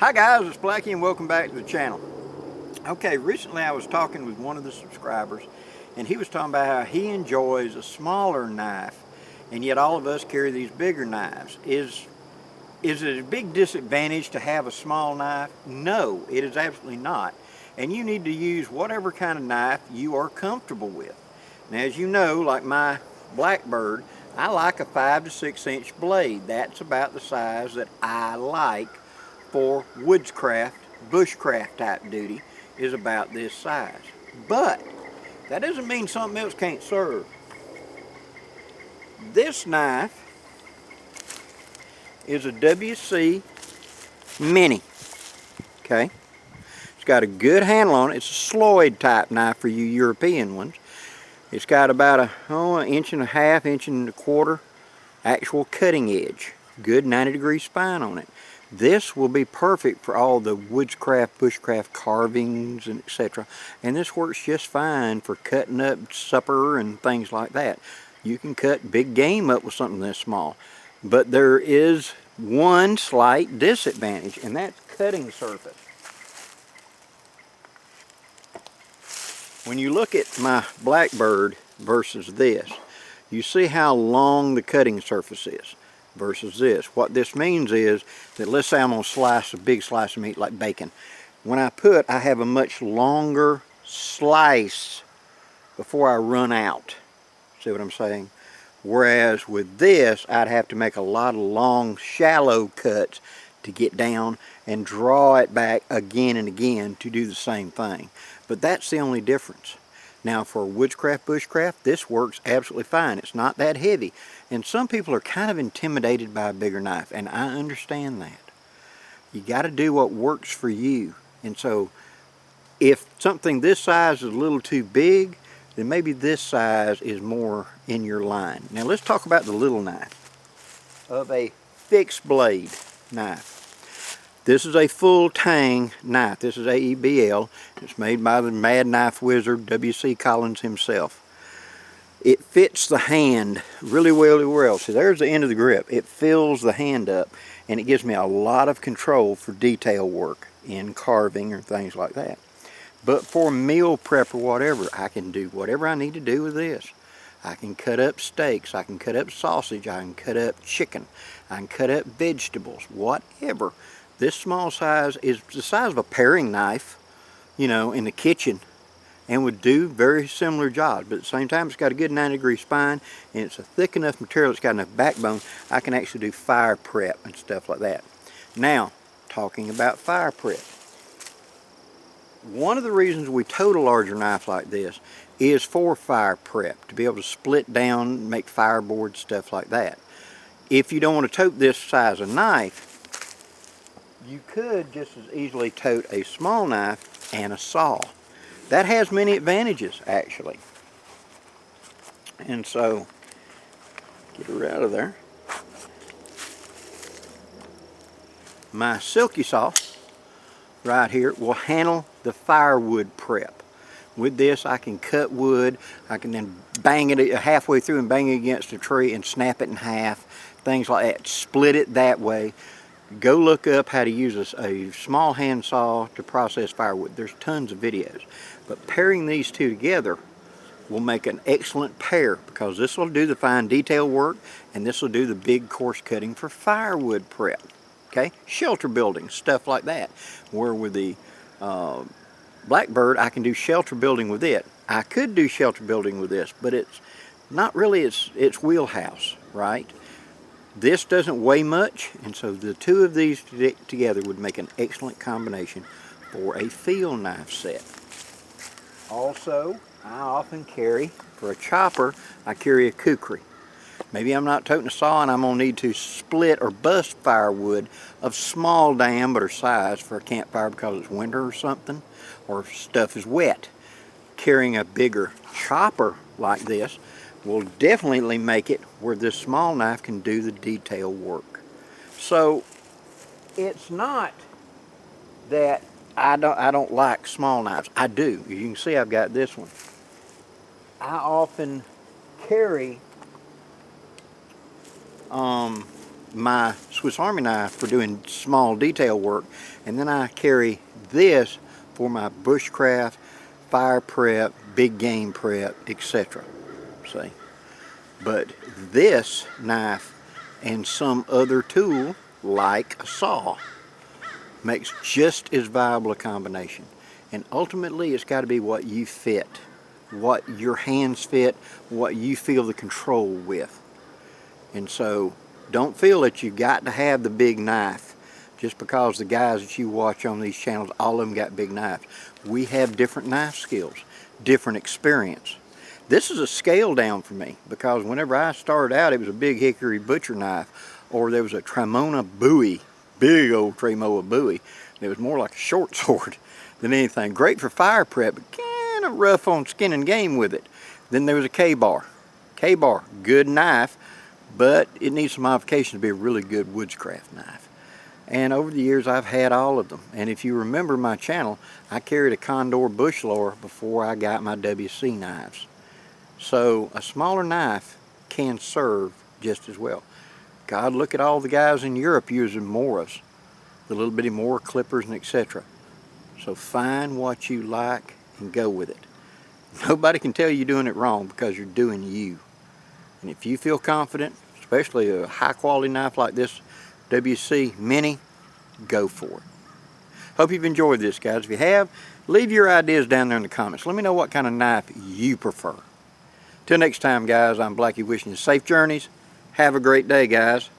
Hi guys, it's Blackie and welcome back to the channel. Okay, recently I was talking with one of the subscribers and he was talking about how he enjoys a smaller knife and yet all of us carry these bigger knives. Is it a big disadvantage to have a small knife? No, it is absolutely not. And you need to use whatever kind of knife you are comfortable with. Now, as you know, like my Blackbird, I like a 5 to 6 inch blade. That's about the size that I like for Woodcraft, bushcraft type duty, is about this size. But that doesn't mean something else can't serve. This knife is a WC Mini. Okay, it's got a good handle on it. It's a Sloyd type knife for you European ones. It's got about an inch and a half, inch and a quarter actual cutting edge. Good 90-degree spine on it. This will be perfect for all the woodcraft, bushcraft carvings and etc. And this works just fine for cutting up supper and things like that. You can cut big game up with something this small. But there is one slight disadvantage, and that's cutting surface. When you look at my Blackbird versus this, you see how long the cutting surface is versus this. What this means is that, let's say I'm going to slice a big slice of meat like bacon. When I have a much longer slice before I run out. See what I'm saying? Whereas with this, I'd have to make a lot of long, shallow cuts to get down and draw it back again and again to do the same thing. But that's the only difference. Now for woodcraft, bushcraft, this works absolutely fine. It's not that heavy. And some people are kind of intimidated by a bigger knife, and I understand that. You got to do what works for you. And so if something this size is a little too big, then maybe this size is more in your line. Now let's talk about the little knife of a fixed blade knife. This is a full tang knife. This is AEBL. It's made by the mad knife wizard W.C. Collins himself. It fits the hand really well. See, there's the end of the grip. It fills the hand up, and it gives me a lot of control for detail work in carving or things like that. But for meal prep or whatever, I can do whatever I need to do with this. I can cut up steaks, I can cut up sausage, I can cut up chicken, I can cut up vegetables, whatever. This small size is the size of a paring knife, you know, in the kitchen, and would do very similar jobs. But at the same time, it's got a good 90-degree spine, and it's a thick enough material, it's got enough backbone, I can actually do fire prep and stuff like that. Now, talking about fire prep. One of the reasons we tote a larger knife like this is for fire prep, to be able to split down, make fireboard, stuff like that. If you don't want to tote this size of knife, you could just as easily tote a small knife and a saw. That has many advantages, actually. And so, get her out of there. My silky saw right here will handle the firewood prep. With this, I can cut wood. I can then bang it halfway through and bang it against a tree and snap it in half. Things like that. Split it that way. Go look up how to use a small hand saw to process firewood. There's tons of videos. But pairing these two together will make an excellent pair, because this will do the fine detail work and this will do the big coarse cutting for firewood prep. Okay? Shelter building, stuff like that. Where with the Blackbird, I can do shelter building with it. I could do shelter building with this, but it's not really its wheelhouse, right? This doesn't weigh much, and so the two of these together would make an excellent combination for a field knife set. Also, I often carry, for a chopper, I carry a kukri. Maybe I'm not toting a saw and I'm going to need to split or bust firewood of small diameter size for a campfire because it's winter or something, or stuff is wet. Carrying a bigger chopper like this will definitely make it where this small knife can do the detail work. So it's not that I don't like small knives. I do. You can see I've got this one. I often carry my Swiss Army knife for doing small detail work, and then I carry this for my bushcraft, fire prep, big game prep, etc. See? But this knife and some other tool like a saw makes just as viable a combination. And ultimately it's got to be what you fit, what your hands fit, what you feel the control with. And so don't feel that you got to have the big knife just because the guys that you watch on these channels, all of them got big knives. We have different knife skills, different experience. This is a scale down for me because whenever I started out, it was a big hickory butcher knife, or there was a Tremona Bowie, big old Tremona Bowie. It was more like a short sword than anything. Great for fire prep, but kind of rough on skin and game with it. Then there was a K-bar. K-bar, good knife, but it needs some modification to be a really good Woodcraft knife. And over the years I've had all of them. And if you remember my channel, I carried a Condor bush lower before I got my WC knives. So a smaller knife can serve just as well. God, look at all the guys in Europe using Moras, the little bitty Mora clippers and etc. So find what you like and go with it. Nobody can tell you doing it wrong because you're doing you. And if you feel confident, especially a high quality knife like this WC Mini, go for it. Hope you've enjoyed this, guys. If you have, leave your ideas down there in the comments. Let me know what kind of knife you prefer. Till next time, guys, I'm Blackie wishing you safe journeys. Have a great day, guys.